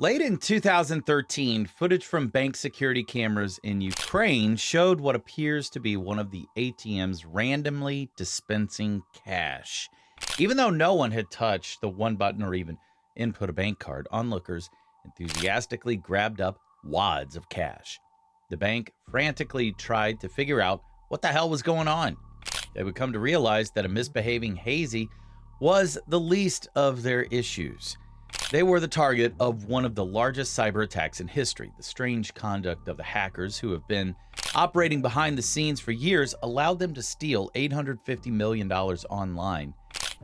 Late in 2013, footage from bank security cameras in Ukraine showed what appears to be one of the ATMs randomly dispensing cash. Even though no one had touched the one button or even input a bank card, onlookers enthusiastically grabbed up wads of cash. The bank frantically tried to figure out what the hell was going on. They would come to realize that a misbehaving hazy was the least of their issues. They were the target of one of the largest cyber attacks in history. The strange conduct of the hackers, who have been operating behind the scenes for years, allowed them to steal $850 million online.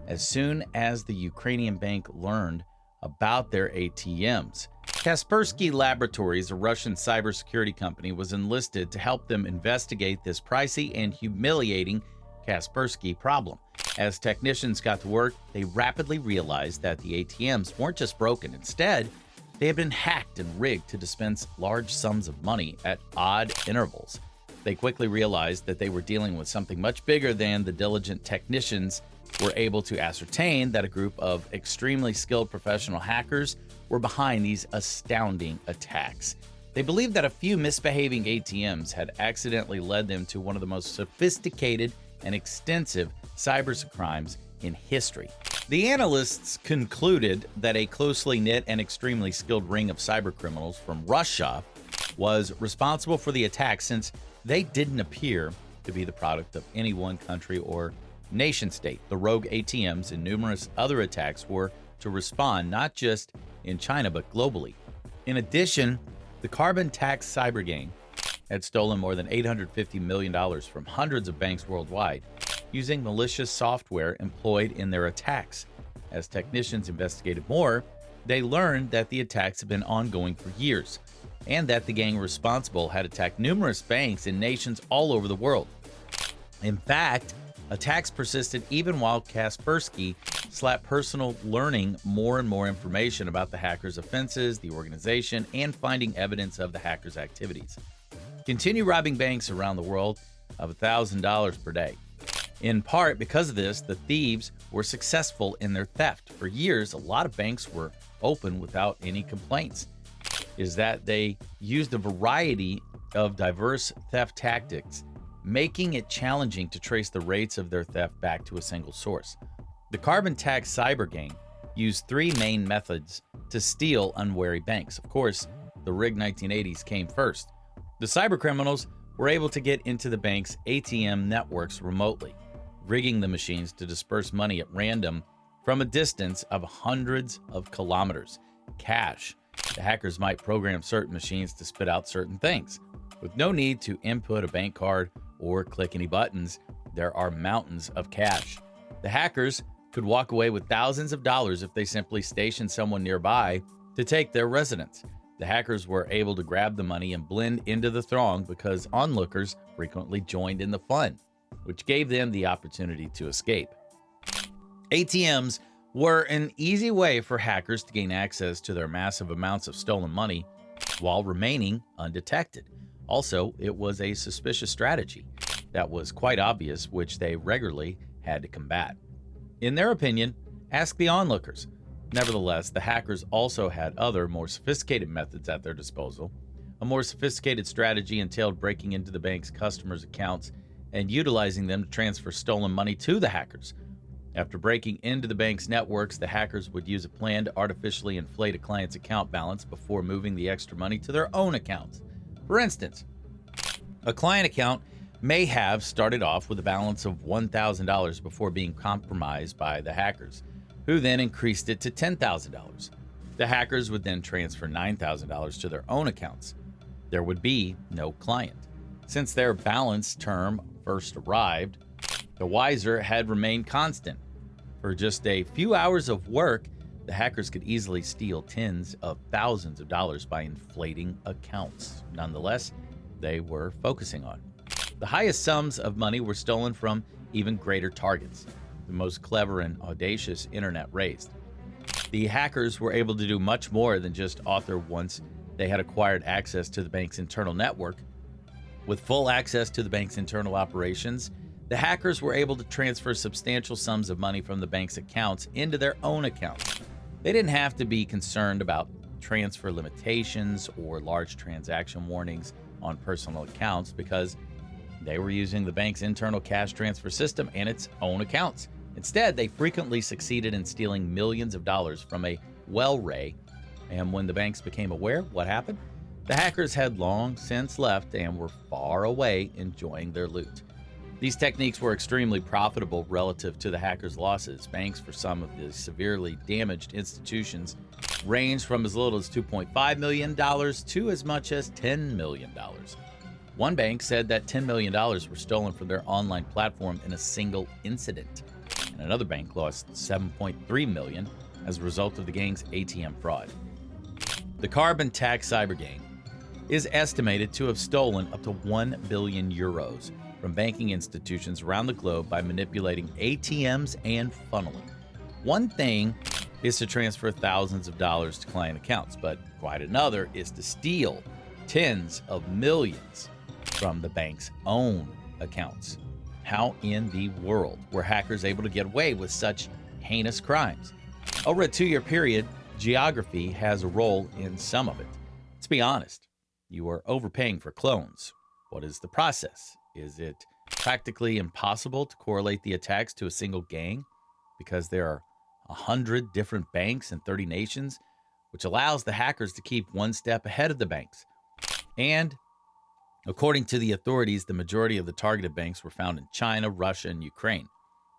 As soon as the Ukrainian Bank learned about their ATMs, Kaspersky Laboratories, a Russian cybersecurity company, was enlisted to help them investigate this pricey and humiliating Kaspersky problem. As technicians got to work, they rapidly realized that the ATMs weren't just broken. Instead, they had been hacked and rigged to dispense large sums of money at odd intervals. They quickly realized that they were dealing with something much bigger than the diligent technicians were able to ascertain. That a group of extremely skilled professional hackers were behind these astounding attacks. They believed that a few misbehaving ATMs had accidentally led them to one of the most sophisticated and extensive cybercrimes in history. The analysts concluded that a closely knit and extremely skilled ring of cybercriminals from Russia was responsible for the attack, since they didn't appear to be the product of any one country or nation state. The rogue ATMs and numerous other attacks were to respond not just in China but globally. In addition, the carbon tax cyber gang had stolen more than $850 million from hundreds of banks worldwide using malicious software employed in their attacks. As technicians investigated more, they learned that the attacks had been ongoing for years, and that the gang responsible had attacked numerous banks in nations all over the world. In fact, attacks persisted even while Kaspersky slapped personal learning more and more information about the hackers' offenses, the organization, and finding evidence of the hackers' activities. Continue robbing banks around the world of $1,000 per day. In part because of this, the thieves were successful in their theft. For years, a lot of banks were open without any complaints. Is that they used a variety of diverse theft tactics, making it challenging to trace the rates of their theft back to a single source. The carbon tax cyber gang used three main methods to steal unwary banks. Of course, the rigged 1980s came first. The cybercriminals were able to get into the bank's ATM networks remotely, rigging the machines to disperse money at random from a distance of hundreds of kilometers. Cash. The hackers might program certain machines to spit out certain things. With no need to input a bank card or click any buttons, there are mountains of cash. The hackers could walk away with thousands of dollars if they simply stationed someone nearby to take their residence. The hackers were able to grab the money and blend into the throng because onlookers frequently joined in the fun, which gave them the opportunity to escape. ATMs were an easy way for hackers to gain access to their massive amounts of stolen money while remaining undetected. Also, it was a suspicious strategy that was quite obvious, which they regularly had to combat. In their opinion, ask the onlookers. Nevertheless, the hackers also had other, more sophisticated methods at their disposal. A more sophisticated strategy entailed breaking into the bank's customers' accounts and utilizing them to transfer stolen money to the hackers. After breaking into the bank's networks, the hackers would use a plan to artificially inflate a client's account balance before moving the extra money to their own accounts. For instance, a client account may have started off with a balance of $1,000 before being compromised by the hackers, who then increased it to $10,000. The hackers would then transfer $9,000 to their own accounts. There would be no client. Since their balance term first arrived, the wiser had remained constant. For just a few hours of work, the hackers could easily steal tens of thousands of dollars by inflating accounts. Nonetheless, they were focusing on. The highest sums of money were stolen from even greater targets, the most clever and audacious internet raised. The hackers were able to do much more than just author once they had acquired access to the bank's internal network. With full access to the bank's internal operations, the hackers were able to transfer substantial sums of money from the bank's accounts into their own accounts. They didn't have to be concerned about transfer limitations or large transaction warnings on personal accounts because they were using the bank's internal cash transfer system and its own accounts. Instead, they frequently succeeded in stealing millions of dollars from a well-ray. And when the banks became aware, what happened? The hackers had long since left and were far away enjoying their loot. These techniques were extremely profitable relative to the hackers' losses. Banks for some of the severely damaged institutions ranged from as little as $2.5 million to as much as $10 million. One bank said that $10 million were stolen from their online platform in a single incident. And another bank lost $7.3 million as a result of the gang's ATM fraud. The carbon tax cyber gang is estimated to have stolen up to 1 billion euros from banking institutions around the globe by manipulating ATMs and funneling. One thing is to transfer thousands of dollars to client accounts, but quite another is to steal tens of millions from the bank's own accounts. How in the world were hackers able to get away with such heinous crimes? Over a 2-year period, geography has a role in some of it. Let's be honest, you are overpaying for clones. What is the process? Is it practically impossible to correlate the attacks to a single gang because there are 100 different banks in 30 nations, which allows the hackers to keep one step ahead of the banks? And according to the authorities, the majority of the targeted banks were found in China, Russia, and Ukraine.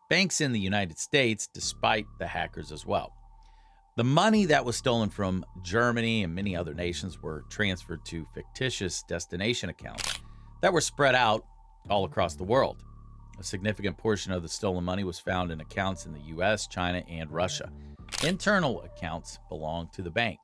Banks in the United States, despite the hackers as well. The money that was stolen from Germany and many other nations were transferred to fictitious destination accounts that were spread out all across the world. A significant portion of the stolen money was found in accounts in the US, China, and Russia. Internal accounts belonged to the bank.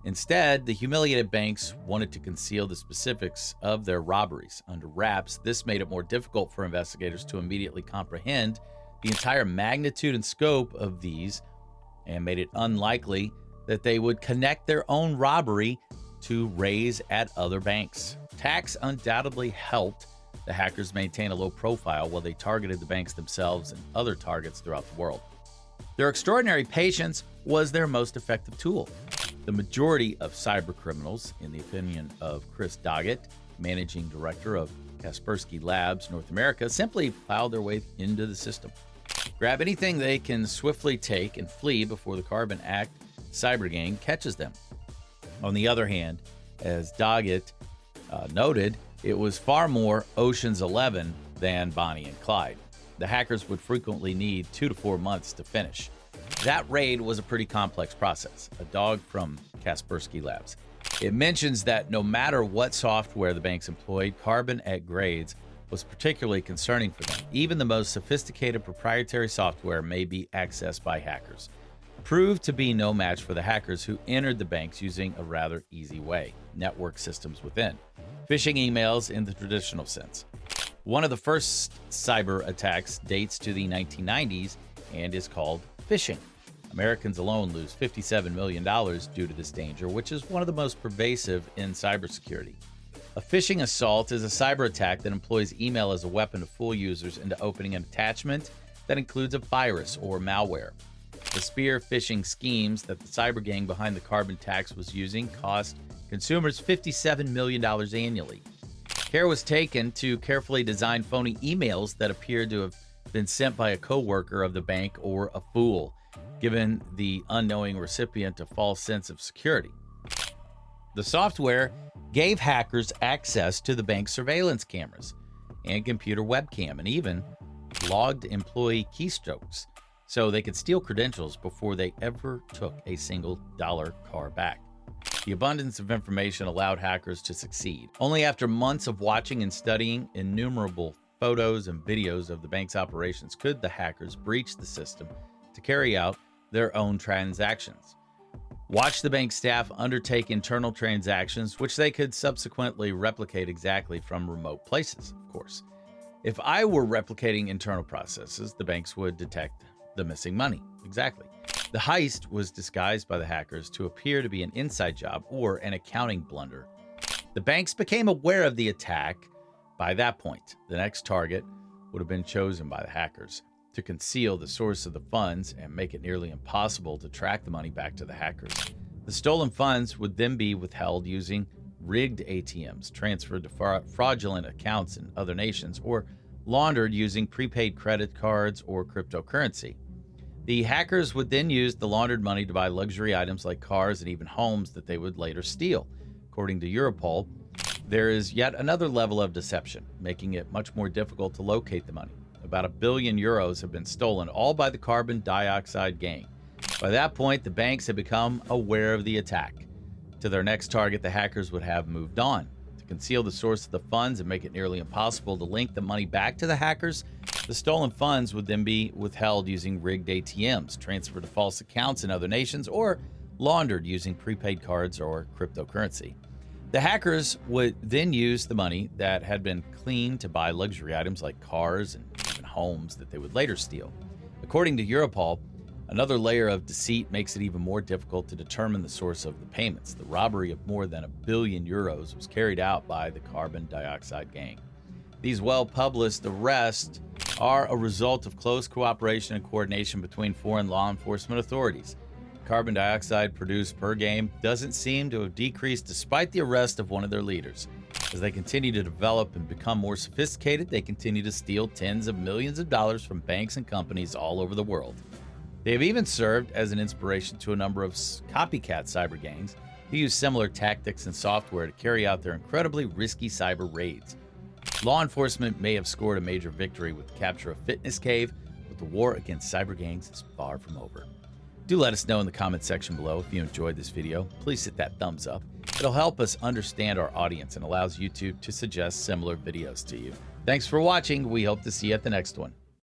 Instead, the humiliated banks wanted to conceal the specifics of their robberies under wraps. This made it more difficult for investigators to immediately comprehend the entire magnitude and scope of these, and made it unlikely that they would connect their own robbery to raids at other banks. Tax undoubtedly helped the hackers maintain a low profile while they targeted the banks themselves and other targets throughout the world. Their extraordinary patience was their most effective tool. The majority of cybercriminals, in the opinion of Chris Doggett, managing director of Kaspersky Labs North America, simply plowed their way into the system. Grab anything they can swiftly take and flee before the Carbon Act cyber gang catches them. On the other hand, as Doggett noted, it was far more Ocean's 11 than Bonnie and Clyde. The hackers would frequently need 2 to 4 months to finish. That raid was a pretty complex process. A dog from Kaspersky Labs. It mentions that no matter what software the banks employed, Carbon at grades was particularly concerning for them. Even the most sophisticated proprietary software may be accessed by hackers. Proved to be no match for the hackers who entered the banks using a rather easy way: network systems within. Phishing emails in the traditional sense. One of the first cyber attacks dates to the 1990s and is called phishing. Americans alone lose $57 million due to this danger, which is one of the most pervasive in cybersecurity. A phishing assault is a cyber attack that employs email as a weapon to fool users into opening an attachment that includes a virus or malware. The spear phishing schemes that the cyber gang behind the carbon tax was using cost consumers $57 million annually. Care was taken to carefully design phony emails that appeared to have been sent by a coworker of the bank or a fool, giving the unknowing recipient a false sense of security. The software gave hackers access to the bank's surveillance cameras and computer webcam, and even logged employee keystrokes so they could steal credentials before they ever took a single dollar car back. The abundance of information allowed hackers to succeed. Only after months of watching and studying innumerable photos and videos of the bank's operations could the hackers breach the system to carry out their own transactions. Watch the bank staff undertake internal transactions, which they could subsequently replicate exactly from remote places, of course. If I were replicating internal processes, the banks would detect the missing money. Exactly. The heist was disguised by the hackers to appear to be an inside job or an accounting blunder. The banks became aware of the attack. By that point, the next target would have been chosen by the hackers to conceal the source of the funds and make it nearly impossible to track the money back to the hackers. The stolen funds would then be withheld using rigged ATMs, transferred to fraudulent accounts in other nations, or laundered using prepaid credit cards or cryptocurrency. The hackers would then use the laundered money to buy luxury items like cars and even homes that they would later steal. According to Europol, there is yet another level of deception, making it much more difficult to locate the money. About €1 billion have been stolen, all by the carbon dioxide gang. By that point, the banks had become aware of the attack. To their next target, the hackers would have moved on. To conceal the source of the funds and make it nearly impossible to link the money back to the hackers, the stolen funds would then be withheld using rigged ATMs, transferred to false accounts in other nations, or laundered using prepaid cards or cryptocurrency. The hackers would then use the money that had been cleaned to buy luxury items like cars and even homes that they would later steal. According to Europol, another layer of deceit makes it even more difficult to determine the source of the payments. The robbery of more than €1 billion was carried out by the carbon dioxide gang. These well-published arrests are a result of close cooperation and coordination between foreign law enforcement authorities. Carbon dioxide produced per game doesn't seem to have decreased despite the arrest of one of their leaders. As they continue to develop and become more sophisticated, they continue to steal tens of millions of dollars from banks and companies all over the world. They have even served as an inspiration to a number of copycat cyber gangs who use similar tactics and software to carry out their incredibly risky cyber raids. Law enforcement may have scored a major victory with the capture of Fitness Cave, but the war against cyber gangs is far from over. Do let us know in the comment section below if you enjoyed this video. Please hit that thumbs up. It'll help us understand our audience and allows YouTube to suggest similar videos to you. Thanks for watching. We hope to see you at the next one.